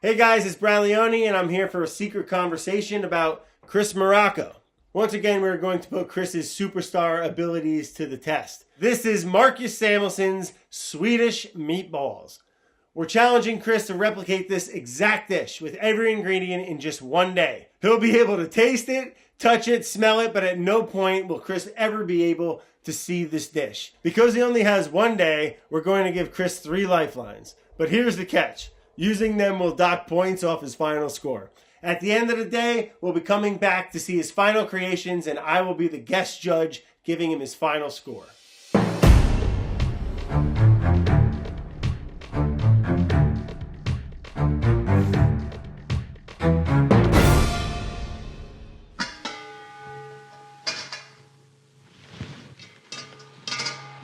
Hey guys, it's Brian Leone, and I'm here for a secret conversation about Chris Morocco. Once again, we're going to put Chris's superstar abilities to the test. This is Marcus Samuelsson's Swedish Meatballs. We're challenging Chris to replicate this exact dish with every ingredient in just one day. He'll be able to taste it, touch it, smell it, but at no point will Chris ever be able to see this dish. Because he only has one day, we're going to give Chris 3 lifelines. But here's the catch. Using them will dock points off his final score. At the end of the day, we'll be coming back to see his final creations, and I will be the guest judge giving him his final score.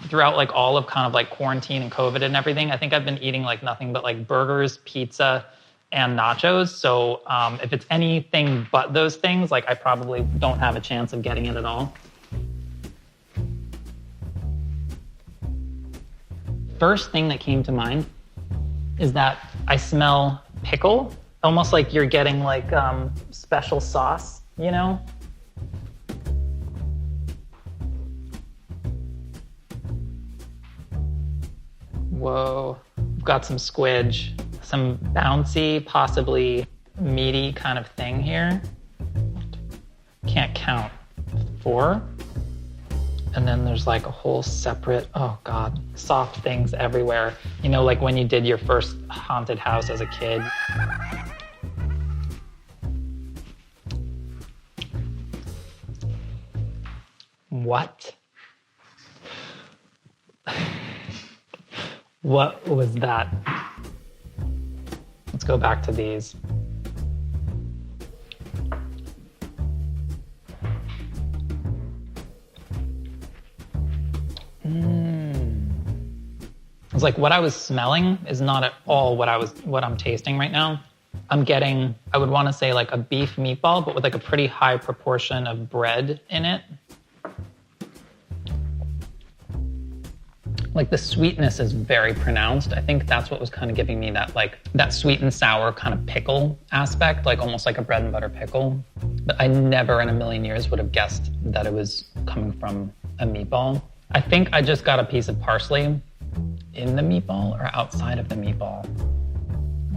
Throughout like all of kind of like quarantine and COVID and everything, I think I've been eating like nothing but like burgers, pizza, and nachos. So if it's anything but those things, like I probably don't have a chance of getting it at all. First thing that came to mind is that I smell pickle, almost like you're getting like special sauce, you know? Whoa, we've got some squidge, some bouncy, possibly meaty kind of thing here. Can't count. 4. And then there's like a whole separate, oh God, soft things everywhere. You know, like when you did your first haunted house as a kid. What? What was that? Let's go back to these. It's like what I was smelling is not at all what I'm tasting right now. I'm getting, I would want to say like a beef meatball, but with like a pretty high proportion of bread in it. Like the sweetness is very pronounced. I think that's what was kind of giving me that like that sweet and sour kind of pickle aspect, like almost like a bread and butter pickle. But I never in a million years would have guessed that it was coming from a meatball. I think I just got a piece of parsley in the meatball or outside of the meatball.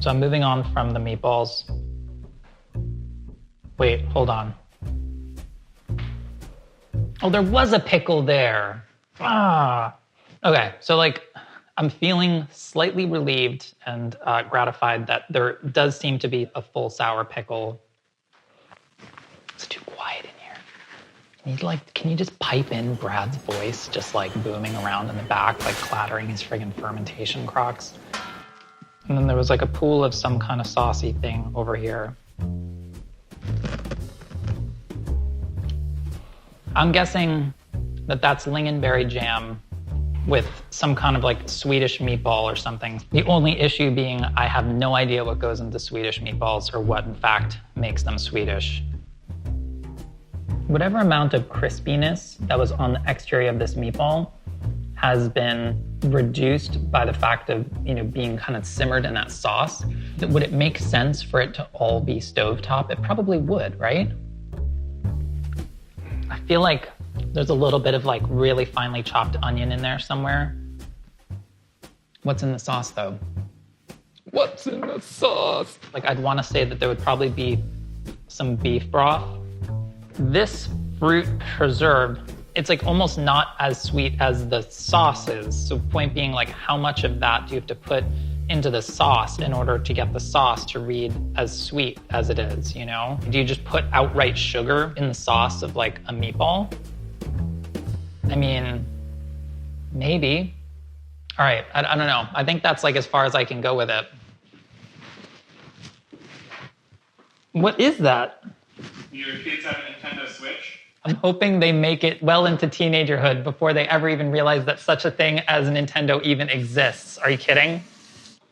So I'm moving on from the meatballs. Wait, hold on. Oh, there was a pickle there. Okay, so like I'm feeling slightly relieved and gratified that there does seem to be a full sour pickle. It's too quiet in here. Can you just pipe in Brad's voice just like booming around in the back, like clattering his friggin' fermentation crocks? And then there was like a pool of some kind of saucy thing over here. I'm guessing that that's lingonberry jam with some kind of like Swedish meatball or something. The only issue being I have no idea what goes into Swedish meatballs or what in fact makes them Swedish. Whatever amount of crispiness that was on the exterior of this meatball has been reduced by the fact of, you know, being kind of simmered in that sauce. Would it make sense for it to all be stovetop? It probably would, right? I feel like there's a little bit of like really finely chopped onion in there somewhere. What's in the sauce though? What's in the sauce? Like I'd want to say that there would probably be some beef broth. This fruit preserve, it's like almost not as sweet as the sauce is. So point being like how much of that do you have to put into the sauce in order to get the sauce to read as sweet as it is, you know? Do you just put outright sugar in the sauce of like a meatball? I mean, maybe. All right, I don't know. I think that's like as far as I can go with it. What is that? Your kids have a Nintendo Switch? I'm hoping they make it well into teenagerhood before they ever even realize that such a thing as a Nintendo even exists. Are you kidding?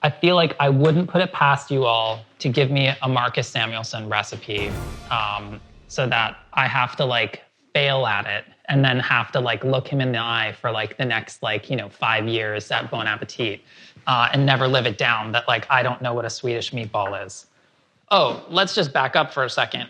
I feel like I wouldn't put it past you all to give me a Marcus Samuelsson recipe so that I have to like fail at it and then have to like look him in the eye for like the next like, 5 years at Bon Appetit and never live it down that like I don't know what a Swedish meatball is. Oh, let's just back up for a second.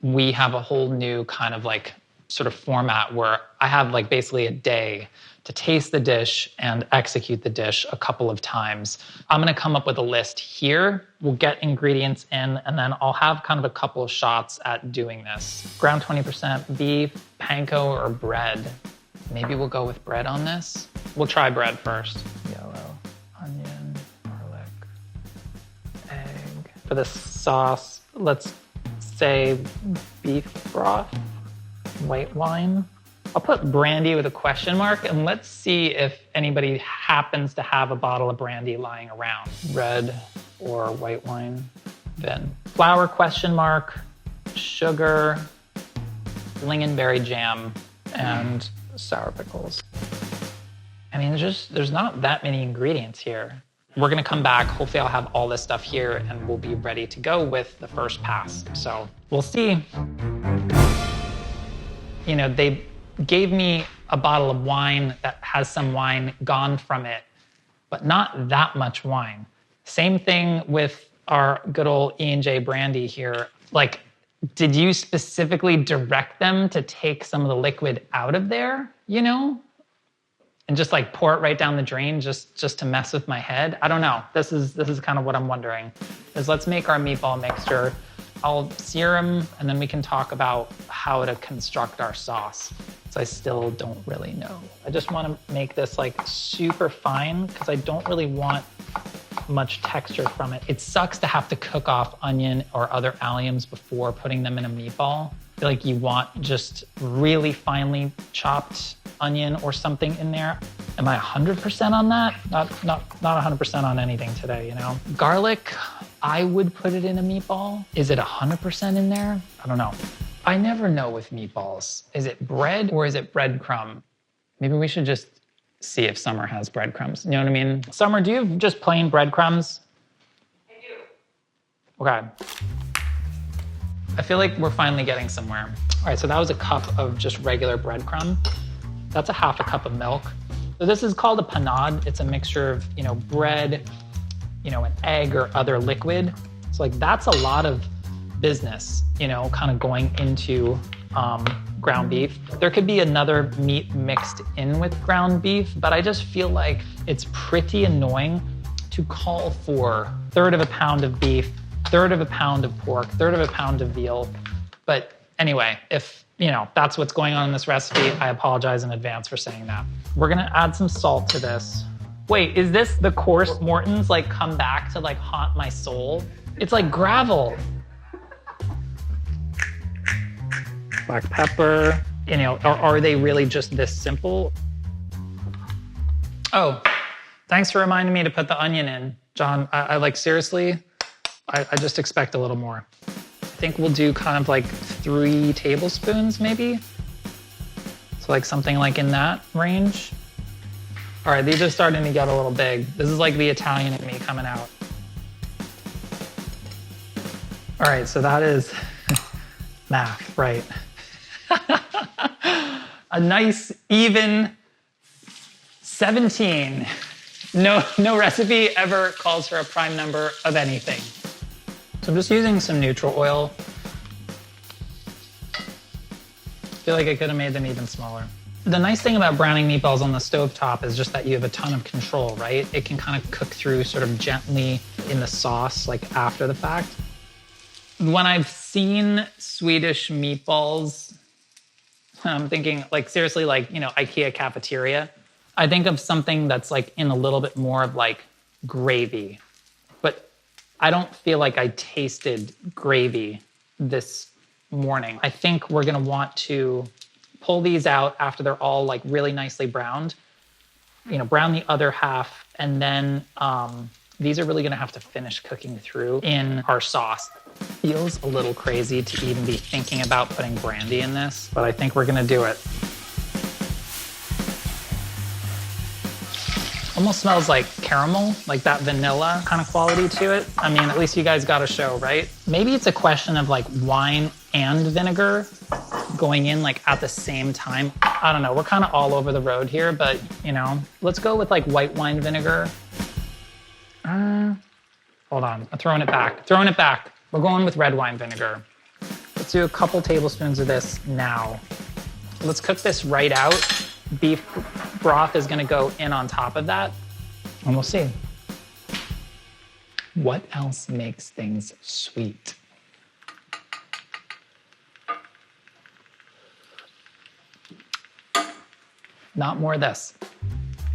We have a whole new kind of like sort of format where I have like basically a day to taste the dish and execute the dish a couple of times. I'm gonna come up with a list here. We'll get ingredients in, and then I'll have kind of a couple of shots at doing this. Ground 20% beef, panko, or bread. Maybe we'll go with bread on this. We'll try bread first. Yellow, onion, garlic, egg. For the sauce, let's say beef broth, white wine. I'll put brandy with a question mark, and let's see if anybody happens to have a bottle of brandy lying around. Red or white wine, then. Flour question mark, sugar, lingonberry jam, and sour pickles. I mean, there's not that many ingredients here. We're gonna come back, hopefully I'll have all this stuff here and we'll be ready to go with the first pass. So we'll see. They gave me a bottle of wine that has some wine gone from it, but not that much wine. Same thing with our good old E&J brandy here. Like, did you specifically direct them to take some of the liquid out of there, and just like pour it right down the drain just to mess with my head? I don't know. This is kind of what I'm wondering. Let's make our meatball mixture. I'll sear them, and then we can talk about how to construct our sauce. So I still don't really know. I just want to make this like super fine because I don't really want much texture from it. It sucks to have to cook off onion or other alliums before putting them in a meatball. I feel like you want just really finely chopped onion or something in there. Am I 100% on that? Not 100% on anything today, Garlic, I would put it in a meatball. Is it 100% in there? I don't know. I never know with meatballs. Is it bread or is it breadcrumb? Maybe we should just see if Summer has breadcrumbs. You know what I mean? Summer, do you have just plain breadcrumbs? I do. Okay. I feel like we're finally getting somewhere. All right, so that was a cup of just regular breadcrumb. That's a half a cup of milk. So this is called a panade. It's a mixture of, bread, an egg or other liquid. So like that's a lot of business, kind of going into ground beef. There could be another meat mixed in with ground beef, but I just feel like it's pretty annoying to call for 1/3 of a pound of beef, 1/3 of a pound of pork, 1/3 of a pound of veal. But anyway, if that's what's going on in this recipe, I apologize in advance for saying that. We're gonna add some salt to this. Wait, is this the coarse Morton's like come back to like haunt my soul? It's like gravel. Black pepper, are they really just this simple? Oh, thanks for reminding me to put the onion in. John, I like seriously, I just expect a little more. I think we'll do kind of like 3 tablespoons maybe. So like something like in that range. All right, these are starting to get a little big. This is like the Italian in me coming out. All right, so that is math, right? A nice even 17. No recipe ever calls for a prime number of anything. So I'm just using some neutral oil. I feel like I could have made them even smaller. The nice thing about browning meatballs on the stovetop is just that you have a ton of control, right? It can kind of cook through sort of gently in the sauce, like after the fact. When I've seen Swedish meatballs, I'm thinking like seriously, like, IKEA cafeteria. I think of something that's like in a little bit more of like gravy, but I don't feel like I tasted gravy this morning. I think we're gonna want to pull these out after they're all like really nicely browned, brown the other half, and then these are really gonna have to finish cooking through in our sauce. Feels a little crazy to even be thinking about putting brandy in this, but I think we're gonna do it. Almost smells like caramel, like that vanilla kind of quality to it. I mean, at least you guys got a show, right? Maybe it's a question of like wine and vinegar going in like at the same time. I don't know, we're kind of all over the road here, but let's go with like white wine vinegar Hold on, I'm throwing it back. We're going with red wine vinegar. Let's do a couple tablespoons of this now. Let's cook this right out. Beef broth is gonna go in on top of that, and we'll see. What else makes things sweet? Not more of this.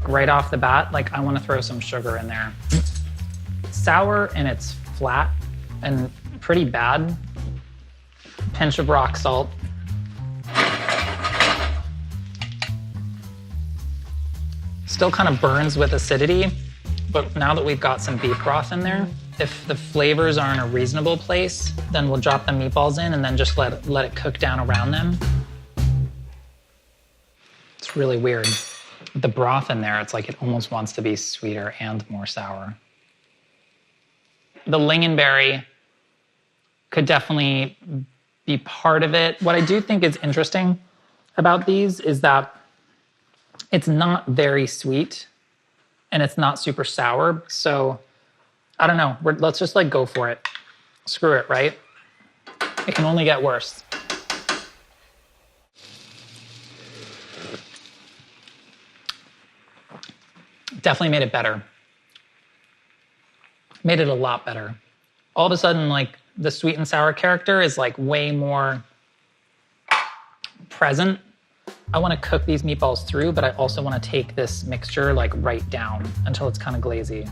Right off the bat, like I wanna throw some sugar in there. Sour and it's flat and pretty bad. Pinch of rock salt. Still kind of burns with acidity, but now that we've got some beef broth in there, if the flavors are in a reasonable place, then we'll drop the meatballs in and then just let it cook down around them. It's really weird. With the broth in there, it's like it almost wants to be sweeter and more sour. The lingonberry could definitely be part of it. What I do think is interesting about these is that it's not very sweet and it's not super sour. So I don't know, let's just like go for it. Screw it, right? It can only get worse. Definitely made it better. Made it a lot better. All of a sudden, like the sweet and sour character is like way more present. I want to cook these meatballs through, but I also want to take this mixture like right down until it's kind of glazy.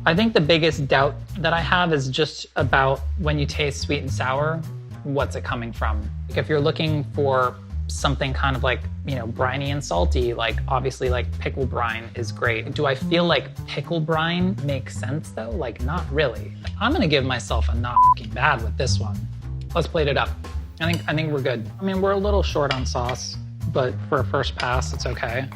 I think the biggest doubt that I have is just about when you taste sweet and sour, what's it coming from? Like if you're looking for something kind of like, you know, briny and salty, like obviously like pickle brine is great. Do I feel like pickle brine makes sense though? Like not really. Like, I'm gonna give myself a not fucking bad with this one. Let's plate it up. I think we're good. I mean, we're a little short on sauce, but for a first pass, it's okay.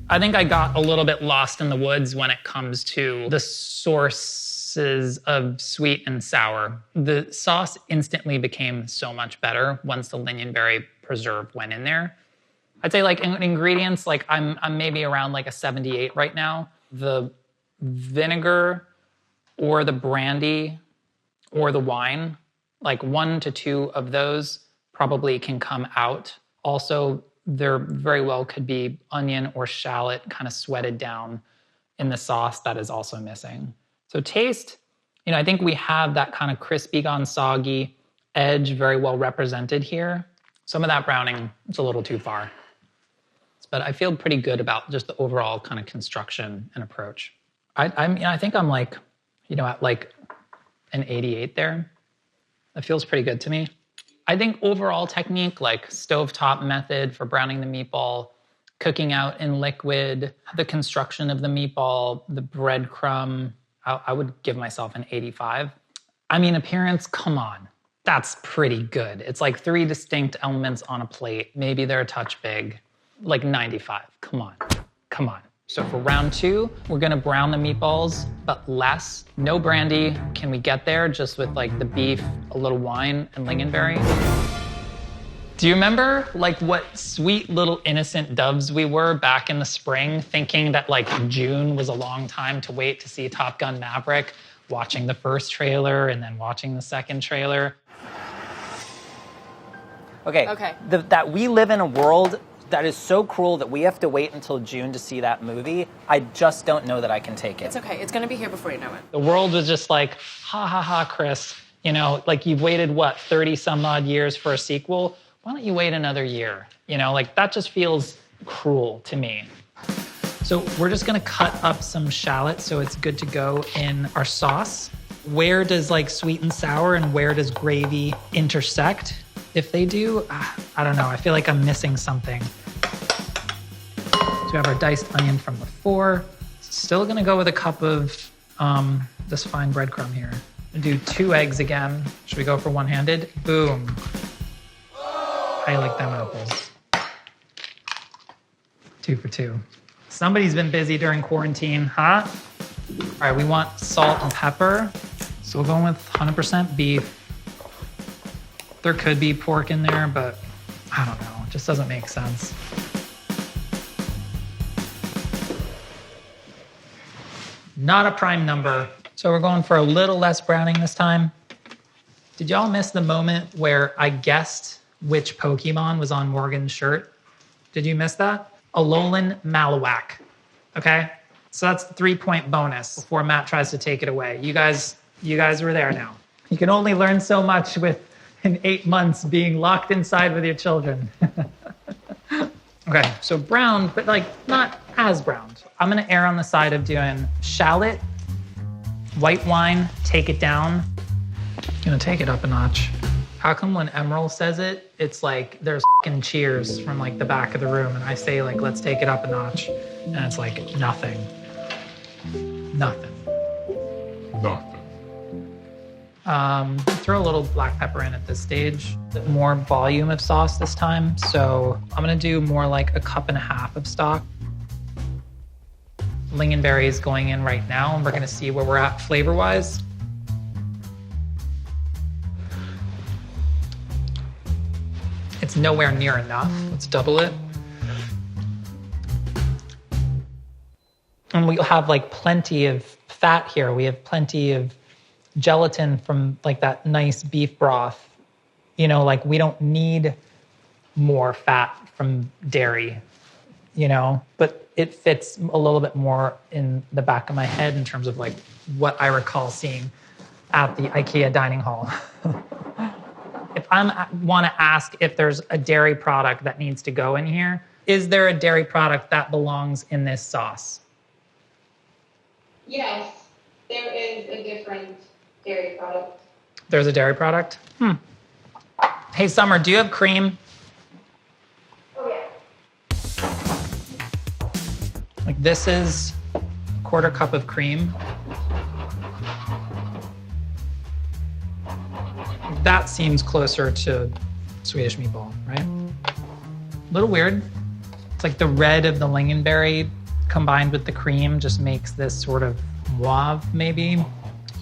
I think I got a little bit lost in the woods when it comes to the sources of sweet and sour. The sauce instantly became so much better once the lingonberry preserve went in there. I'd say like in ingredients, like I'm maybe around like a 78 right now. The vinegar or the brandy or the wine, like 1 to 2 of those probably can come out. Also, there very well could be onion or shallot kind of sweated down in the sauce that is also missing. So taste, you know, I think we have that kind of crispy gone soggy edge very well represented here. Some of that browning is a little too far. But I feel pretty good about just the overall kind of construction and approach. I think I'm like, you know, at like an 88 there. That feels pretty good to me. I think overall technique, like stovetop method for browning the meatball, cooking out in liquid, the construction of the meatball, the breadcrumb, I would give myself an 85. I mean, appearance, come on. That's pretty good. It's like 3 distinct elements on a plate. Maybe they're a touch big, like 95. Come on. So for round 2, we're gonna brown the meatballs, but less. No brandy. Can we get there just with like the beef, a little wine, and lingonberry? Do you remember like what sweet little innocent doves we were back in the spring, thinking that like June was a long time to wait to see Top Gun Maverick, watching the first trailer and then watching the second trailer? Okay. That we live in a world that is so cruel that we have to wait until June to see that movie. I just don't know that I can take it. It's okay. It's going to be here before you know it. The world was just like, ha ha ha, Chris. You know, like you've waited, what, 30 some odd years for a sequel? Why don't you wait another year? You know, like that just feels cruel to me. So we're just gonna cut up some shallot so it's good to go in our sauce. Where does like sweet and sour and where does gravy intersect? If they do, I don't know, I feel like I'm missing something. So we have our diced onion from before. Still gonna go with a cup of this fine breadcrumb here. I'm gonna do 2 eggs again. Should we go for one-handed? Boom. How you like them apples? 2 for 2. Somebody's been busy during quarantine, huh? All right, we want salt and pepper. So we're going with 100% beef. There could be pork in there, but I don't know. It just doesn't make sense. Not a prime number. So So we're going for a little less browning this time. Did y'all miss the moment where I guessed which Pokemon was on Morgan's shirt? Did you miss that? Alolan Malawak. Okay? So that's the 3-point bonus before Matt tries to take it away. You guys were there now. You can only learn so much in 8 months being locked inside with your children. Okay, so brown, but like not as browned. I'm gonna err on the side of doing shallot, white wine, take it down. Gonna take it up a notch. How come when Emerald says it, it's like there's fucking cheers from like the back of the room, and I say like, let's take it up a notch, and it's like nothing. Nothing. Throw a little black pepper in at this stage. More volume of sauce this time, so I'm gonna do more like 1.5 cups of stock. Lingonberries going in right now, and we're gonna see where we're at flavor-wise. It's nowhere near enough. Let's double it. And we have like plenty of fat here. We have plenty of gelatin from like that nice beef broth. You know, like we don't need more fat from dairy, you know, but it fits a little bit more in the back of my head in terms of like what I recall seeing at the IKEA dining hall. If I want to ask if there's a dairy product that needs to go in here, is there a dairy product that belongs in this sauce? Yes, there is a different dairy product. There's a dairy product? Hey, Summer, do you have cream? Oh, yeah. Like this is 1/4 cup of cream. That seems closer to Swedish meatball, right? A little weird. It's like the red of the lingonberry combined with the cream just makes this sort of mauve, maybe.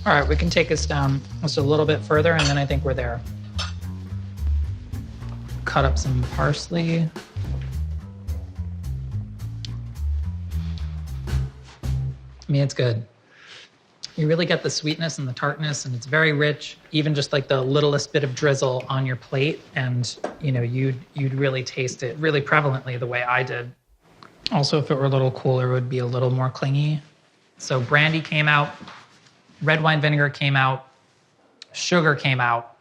All right, we can take this down just a little bit further, and then I think we're there. Cut up some parsley. I mean, it's good. You really get the sweetness and the tartness, and it's very rich. Even just like the littlest bit of drizzle on your plate, and you know, you'd really taste it really prevalently the way I did. Also, if it were a little cooler, it would be a little more clingy. So brandy came out, red wine vinegar came out, sugar came out,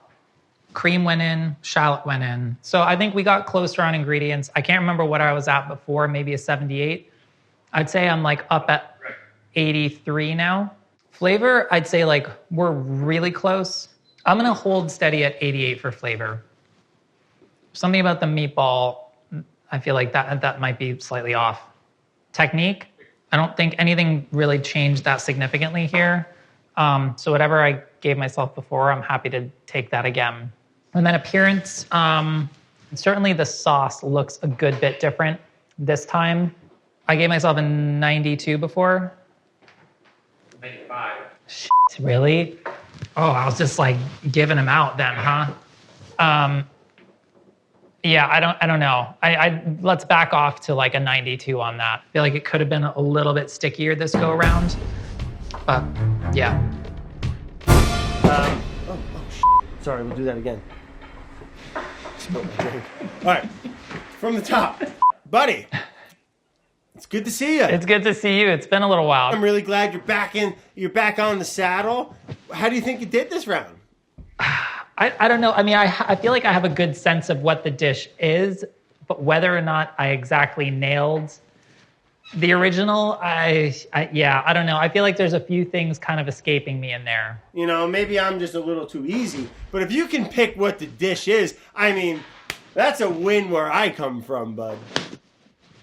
cream went in, shallot went in. So I think we got closer on ingredients. I can't remember what I was at before, maybe a 78. I'd say I'm like up at 83 now. Flavor, I'd say like we're really close. I'm gonna hold steady at 88 for flavor. Something about the meatball, I feel like that might be slightly off. Technique, I don't think anything really changed that significantly here. So whatever I gave myself before, I'm happy to take that again. And then appearance, certainly the sauce looks a good bit different this time. I gave myself a 92 before. 95. Shit, really? Oh, I was just like giving them out then, huh? Yeah, I don't know. Let's back off to like a 92 on that. I feel like it could have been a little bit stickier this go around, but yeah. Sorry, we'll do that again. All right, from the top, buddy. It's good to see you. It's good to see you. It's been a little while. I'm really glad you're back on the saddle. How do you think you did this round? I don't know. I mean, I feel like I have a good sense of what the dish is, but whether or not I exactly nailed the original, I don't know. I feel like there's a few things kind of escaping me in there. You know, maybe I'm just a little too easy, but if you can pick what the dish is, I mean, that's a win where I come from, bud.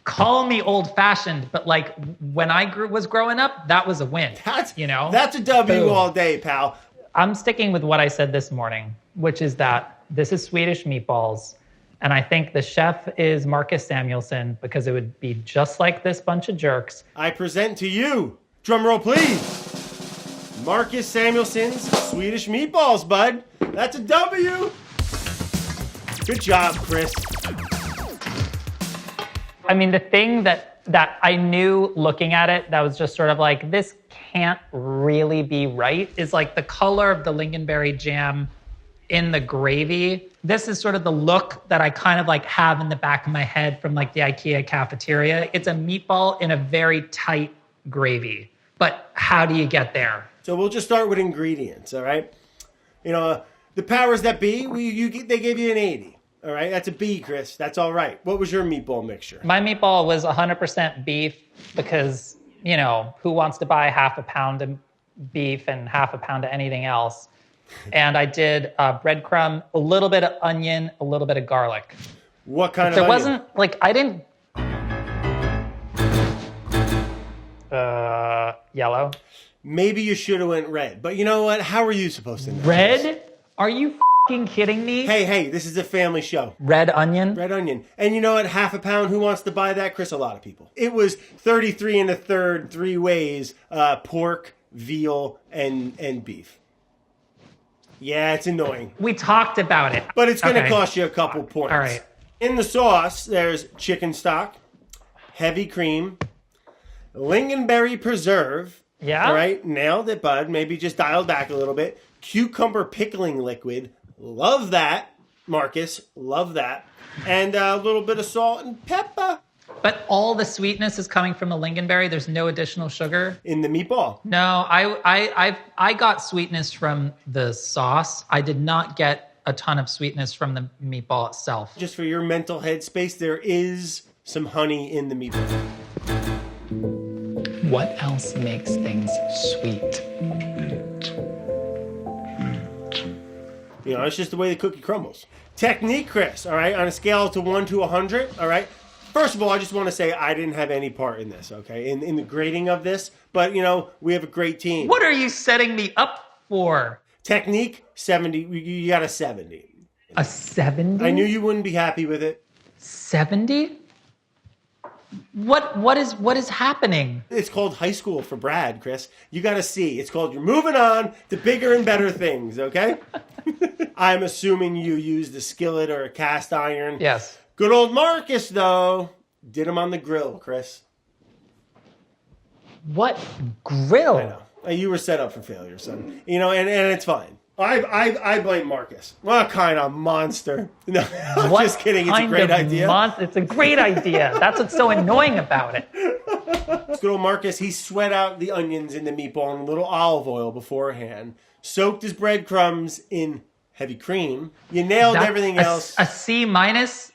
Call me old-fashioned, but like when I was growing up, that was a win. That's a W Boom. all day, pal. I'm sticking with what I said this morning, which is that this is Swedish Meatballs, and I think the chef is Marcus Samuelsson because it would be just like this bunch of jerks. I present to you, drum roll please, Marcus Samuelsson's Swedish Meatballs, bud. That's a W. Good job, Chris. I mean, the thing that I knew looking at it that was just sort of like, this can't really be right is like the color of the lingonberry jam in the gravy. This is sort of the look that I kind of like have in the back of my head from like the IKEA cafeteria. It's a meatball in a very tight gravy. But how do you get there? So we'll just start with ingredients, all right? You know, the powers that be, they gave you an 80. All right, that's a B, Chris. That's all right. What was your meatball mixture? My meatball was 100% beef because, you know, who wants to buy half a pound of beef and half a pound of anything else? And I did breadcrumb, a little bit of onion, a little bit of garlic. What kind of There onion? wasn't, like, I didn't... Yellow. Maybe you should have went red. But you know what? How are you supposed to know? Red? Are you f***ing kidding me? Hey, this is a family show. Red onion? Red onion. And you know what? Half a pound, who wants to buy that? Chris, a lot of people. It was 33 1/3, 3 ways, pork, veal, and beef. Yeah, it's annoying. We talked about it. But it's going to Okay. cost you a couple points. All right. In the sauce, there's chicken stock, heavy cream, lingonberry preserve. Yeah? All right, nailed it, bud. Maybe just dial back a little bit. Cucumber pickling liquid. Love that, Marcus. Love that. And a little bit of salt and pepper. But all the sweetness is coming from the lingonberry. There's no additional sugar. In the meatball. No, I got sweetness from the sauce. I did not get a ton of sweetness from the meatball itself. Just for your mental headspace, there is some honey in the meatball. What else makes things sweet? You know, it's just the way the cookie crumbles. Technique, Chris, all right? On a scale to 1 to 100, all right? First of all, I just want to say I didn't have any part in this, okay? In the grading of this. But, you know, we have a great team. What are you setting me up for? Technique, 70. You got a 70. A 70? I knew you wouldn't be happy with it. 70? What is happening? It's called high school for Brad, Chris. You got to see. It's called you're moving on to bigger and better things, okay? I'm assuming you used a skillet or a cast iron. Yes. Good old Marcus, though, did him on the grill, Chris. What grill? I know. You were set up for failure, son. You know, and it's fine. I blame Marcus. What kind of monster? No, I'm What just kidding. It's a kind great of idea. It's a great idea. That's what's so annoying about it. Good old Marcus, he sweat out the onions in the meatball in a little olive oil beforehand, soaked his breadcrumbs in heavy cream. You nailed everything else. A C minus?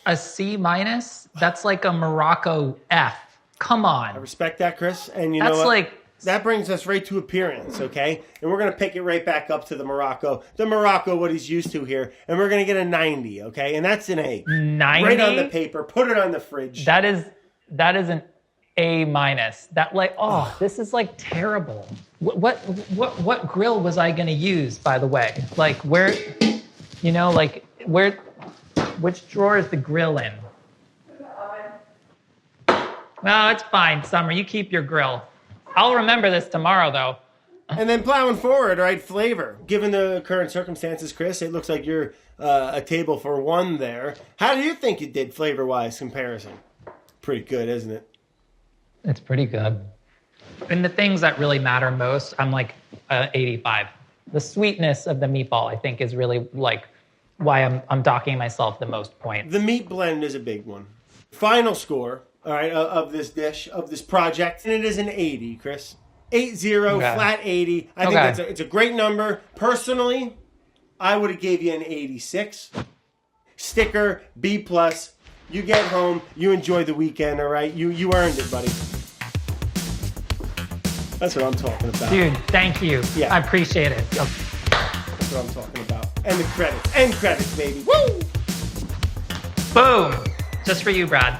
A C minus? That's like a Morocco F. Come I on. respect that, Chris. And you know That's what? like... That brings us right to appearance, okay? And we're going to pick it right back up to the Morocco, what he's used to here. And we're going to get a 90, okay? And that's an A. 90? Right on the paper. Put it on the fridge. That is an A minus. That like, oh, this is like terrible. What grill was I going to use, by the way? Like where, you know, like which drawer is the grill in? No, it's fine, Summer. You keep your grill. I'll remember this tomorrow, though. And then plowing forward, right, flavor. Given the current circumstances, Chris, it looks like you're a table for one there. How do you think you did flavor-wise comparison? Pretty good, isn't it? It's pretty good. And the things that really matter most, I'm like 85. The sweetness of the meatball, I think, is really like why I'm docking myself the most points. The meat blend is a big one. Final score, all right, of this dish, of this project, and it is an 80, Chris. 80, Okay. flat 80. I think it's a great number. Personally, I would have gave you an 86. Sticker, B+. You get home, you enjoy the weekend, all right? You earned it, buddy. That's what I'm talking about. Dude, thank you. Yeah. I appreciate it. That's what I'm talking about. And the credits. End credits, baby. Woo! Boom. Just for you, Brad.